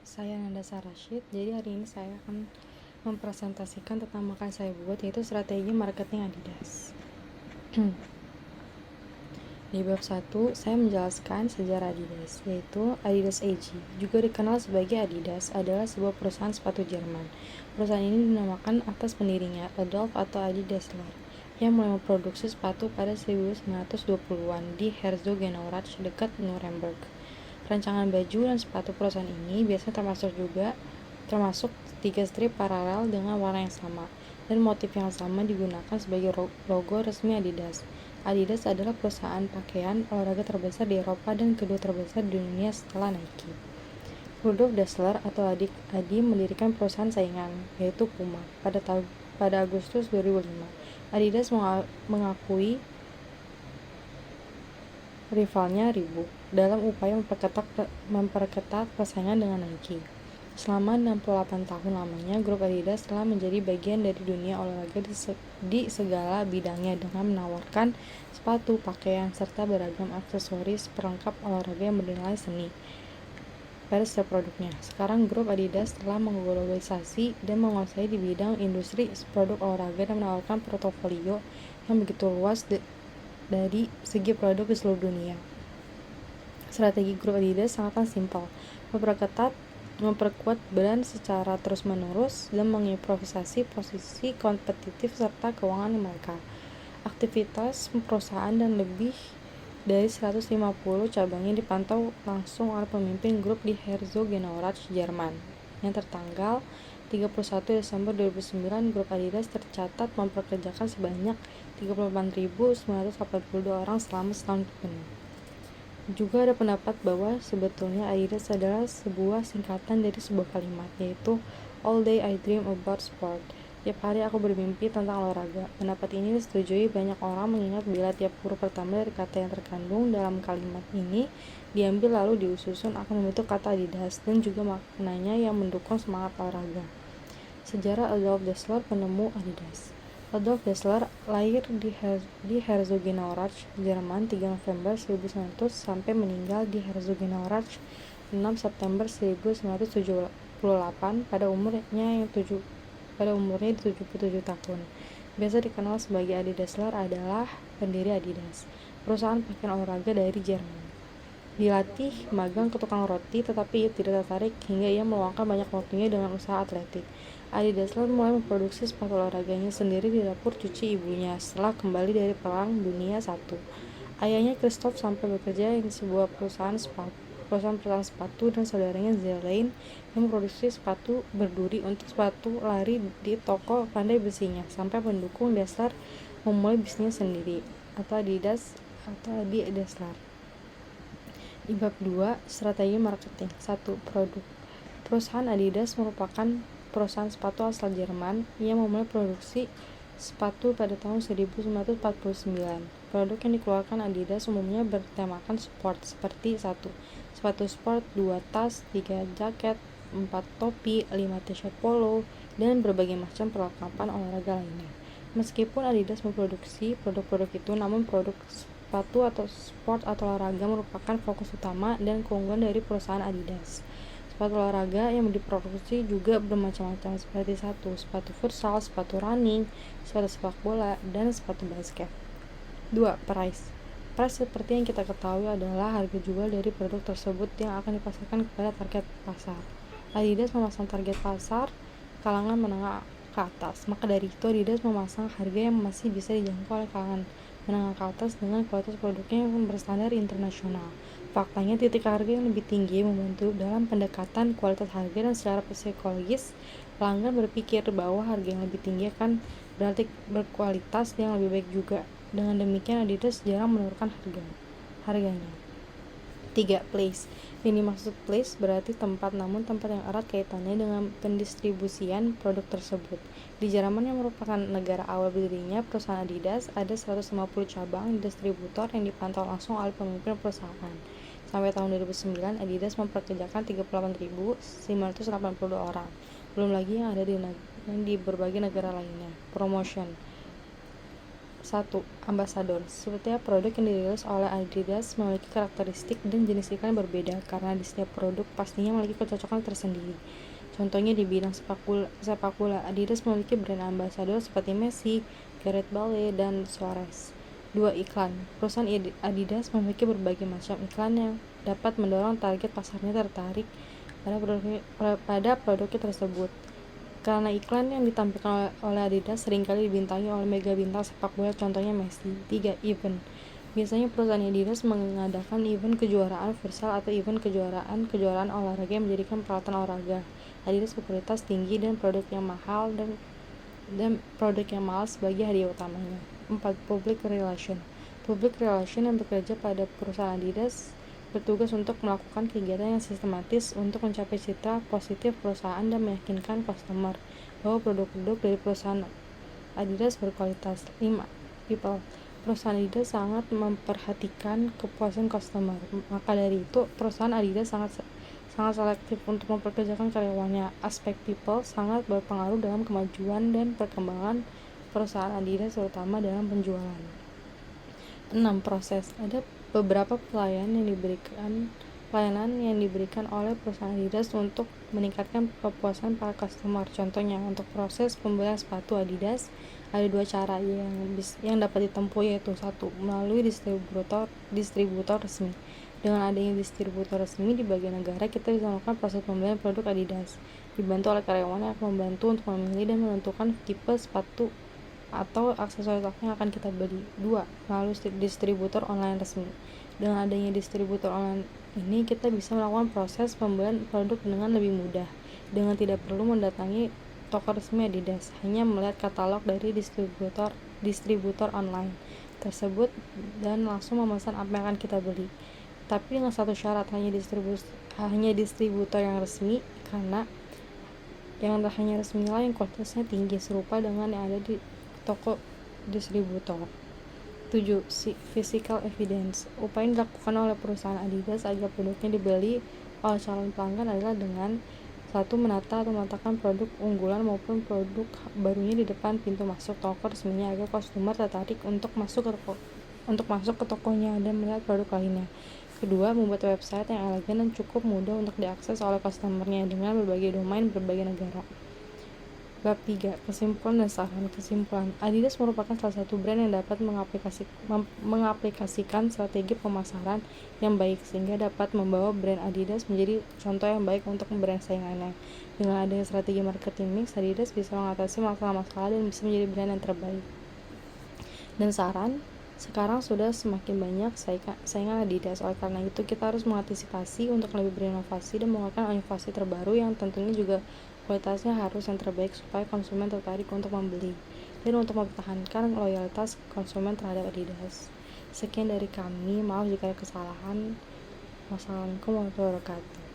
saya Nanda Sarashid. Jadi hari ini saya akan mempresentasikan tentang makan saya buat, yaitu strategi marketing Adidas. Di bab 1, saya menjelaskan sejarah Adidas, yaitu Adidas AG, juga dikenal sebagai Adidas, adalah sebuah perusahaan sepatu Jerman. Perusahaan ini dinamakan atas pendirinya, Adolf atau Adi Dassler, yang mulai memproduksi sepatu pada 1920-an di Herzogenaurach dekat Nuremberg. Rancangan baju dan sepatu perusahaan ini biasanya termasuk 3 strip paralel dengan warna yang sama, dan motif yang sama digunakan sebagai logo resmi Adidas. Adidas adalah perusahaan pakaian olahraga terbesar di Eropa dan kedua terbesar di dunia setelah Nike. Rudolf Dassler atau Adi mendirikan perusahaan saingan, yaitu Puma, pada Agustus 2005. Adidas mengakui rivalnya Reebok dalam upaya memperketat persaingan dengan Nike. Selama 68 tahun lamanya, grup Adidas telah menjadi bagian dari dunia olahraga di segala bidangnya dengan menawarkan sepatu, pakaian, serta beragam aksesoris perlengkap olahraga yang bernilai seni pada setiap produknya. Sekarang grup Adidas telah mengglobalisasi dan menguasai di bidang industri produk olahraga dan menawarkan portofolio yang begitu luas dari segi produk di seluruh dunia. Strategi grup Adidas sangatlah simpel, memperkuat brand secara terus-menerus dan mengimprovisasi posisi kompetitif serta keuangan mereka. Aktivitas perusahaan dan lebih dari 150 cabangnya dipantau langsung oleh pemimpin grup di Herzogenaurach, Jerman. Yang tertanggal 31 Desember 2009, grup Adidas tercatat mempekerjakan sebanyak 38.982 orang selama setahun penuh. Juga ada pendapat bahwa sebetulnya Adidas adalah sebuah singkatan dari sebuah kalimat, yaitu All day I dream about sport. Tiap hari aku bermimpi tentang olahraga. Pendapat ini disetujui banyak orang mengingat bila tiap huruf pertama dari kata yang terkandung dalam kalimat ini diambil lalu disusun akan membentuk kata Adidas dan juga maknanya yang mendukung semangat olahraga. Sejarah Adolf Dassler, penemu Adidas. Adolf Dassler lahir di Herzogenaurach, Jerman 3 November 1900 sampai meninggal di Herzogenaurach 6 September 1978 pada umurnya 77 tahun. Biasa dikenal sebagai Adi Dassler adalah pendiri Adidas, perusahaan pakaian olahraga dari Jerman. Dilatih magang ke tukang roti, tetapi ia tidak tertarik hingga ia meluangkan banyak waktunya dengan usaha atletik. Adi Dassler mulai memproduksi sepatu olahraganya sendiri di dapur cuci ibunya setelah kembali dari Perang Dunia I. Ayahnya Christoph sampai bekerja di sebuah perusahaan sepatu dan saudaranya Zelaine yang memproduksi sepatu berduri untuk sepatu lari di toko pandai besinya sampai mendukung Dassler memulai bisnisnya sendiri atau Adi Dassler. Di bab 2, strategi marketing. 1. Produk. Perusahaan Adidas merupakan perusahaan sepatu asal Jerman yang memulai produksi sepatu pada tahun 1949. Produk yang dikeluarkan Adidas umumnya bertemakan sport seperti 1. Sepatu sport, 2 tas, 3 jaket, 4 topi, 5 t-shirt polo, dan berbagai macam perlengkapan olahraga lainnya. Meskipun Adidas memproduksi produk-produk itu, namun produk sepatu atau sport atau olahraga merupakan fokus utama dan keunggulan dari perusahaan Adidas. Sepatu olahraga yang diproduksi juga bermacam-macam seperti 1. Sepatu futsal, sepatu running, sepatu sepak bola, dan sepatu basket. 2. Price seperti yang kita ketahui adalah harga jual dari produk tersebut yang akan dipasarkan kepada target pasar. Adidas memasang target pasar kalangan menengah ke atas, maka dari itu Adidas memasang harga yang masih bisa dijangkau oleh kalangan menengah ke atas dengan kualitas produknya yang berstandar internasional. Faktanya, titik harga yang lebih tinggi membantu dalam pendekatan kualitas harga, dan secara psikologis pelanggan berpikir bahwa harga yang lebih tinggi akan berarti berkualitas yang lebih baik juga. Dengan demikian Adidas jarang menurunkan harganya. 3. Place. Yang dimaksud place berarti tempat, namun tempat yang erat kaitannya dengan pendistribusian produk tersebut. Di Jerman yang merupakan negara awal berdirinya perusahaan Adidas, ada 150 cabang distributor yang dipantau langsung oleh pemimpin perusahaan. Sampai tahun 2009, Adidas mempekerjakan 38.982 orang, belum lagi yang ada di berbagai negara lainnya. Promotion. 1. Ambasador. Setiap produk yang dirilis oleh Adidas memiliki karakteristik dan jenis iklan yang berbeda karena di setiap produk pastinya memiliki kecocokan tersendiri. Contohnya di bidang sepak bola, Adidas memiliki brand ambasador seperti Messi, Gareth Bale, dan Suarez. 2. Iklan. Perusahaan Adidas memiliki berbagai macam iklan yang dapat mendorong target pasarnya tertarik pada produknya tersebut. Karena iklan yang ditampilkan oleh Adidas seringkali dibintangi oleh mega bintang sepak bola, contohnya Messi. 3. Event. Biasanya perusahaan Adidas mengadakan event kejuaraan futsal atau event kejuaraan olahraga yang menjadikan peralatan olahraga Adidas berkualitas tinggi dan produk yang mahal sebagai hadiah utamanya. 4. Public Relation. Public Relation yang bekerja pada perusahaan Adidas bertugas untuk melakukan kegiatan yang sistematis untuk mencapai citra positif perusahaan dan meyakinkan customer bahwa produk-produk dari perusahaan Adidas berkualitas. 5. People. Perusahaan Adidas sangat memperhatikan kepuasan customer. Maka dari itu, perusahaan Adidas sangat selektif untuk mempekerjakan karyawannya. Aspek people sangat berpengaruh dalam kemajuan dan perkembangan perusahaan Adidas, terutama dalam penjualan. 6. Proses. Ada beberapa pelayanan yang diberikan oleh perusahaan Adidas untuk meningkatkan kepuasan para customer. Contohnya, untuk proses pembelian sepatu Adidas ada 2 cara yang dapat ditempuh, yaitu 1. Melalui distributor resmi. Dengan adanya distributor resmi di bagian negara, kita bisa melakukan proses pembelian produk Adidas, dibantu oleh karyawan yang akan membantu untuk memilih dan menentukan tipe sepatu atau aksesoris yang akan kita beli. 2. Melalui distributor online resmi. Dengan adanya distributor online ini, kita bisa melakukan proses pembelian produk dengan lebih mudah, dengan tidak perlu mendatangi toko resmi Adidas, hanya melihat katalog dari distributor online tersebut dan langsung memesan apa yang akan kita beli. Tapi dengan satu syarat, hanya distributor yang resmi, karena yang hanya resmi lah yang kualitasnya tinggi, serupa dengan yang ada di toko distributor. 7. Physical evidence. Upaya yang dilakukan oleh perusahaan Adidas agar produknya dibeli oleh calon pelanggan adalah dengan 1. Menata atau meletakkan produk unggulan maupun produk barunya di depan pintu masuk toko resminya agar customer tertarik untuk masuk ke tokonya dan melihat produk lainnya. Kedua, membuat website yang elegan dan cukup mudah untuk diakses oleh customernya dengan berbagai domain berbagai negara. Bab 3. Kesimpulan dan saran. Kesimpulan, Adidas merupakan salah satu brand yang dapat mengaplikasikan strategi pemasaran yang baik sehingga dapat membawa brand Adidas menjadi contoh yang baik untuk brand saingannya. Dengan adanya strategi marketing mix, Adidas bisa mengatasi masalah-masalah dan bisa menjadi brand yang terbaik. Dan saran, sekarang sudah semakin banyak saingan Adidas. Oleh karena itu, kita harus mengantisipasi untuk lebih berinovasi dan mengeluarkan inovasi terbaru yang tentunya juga kualitasnya harus yang terbaik supaya konsumen tertarik untuk membeli dan untuk mempertahankan loyalitas konsumen terhadap Adidas. Sekian dari kami, maaf jika ada kesalahan. Wassalamualaikum warahmatullahi wabarakatuh.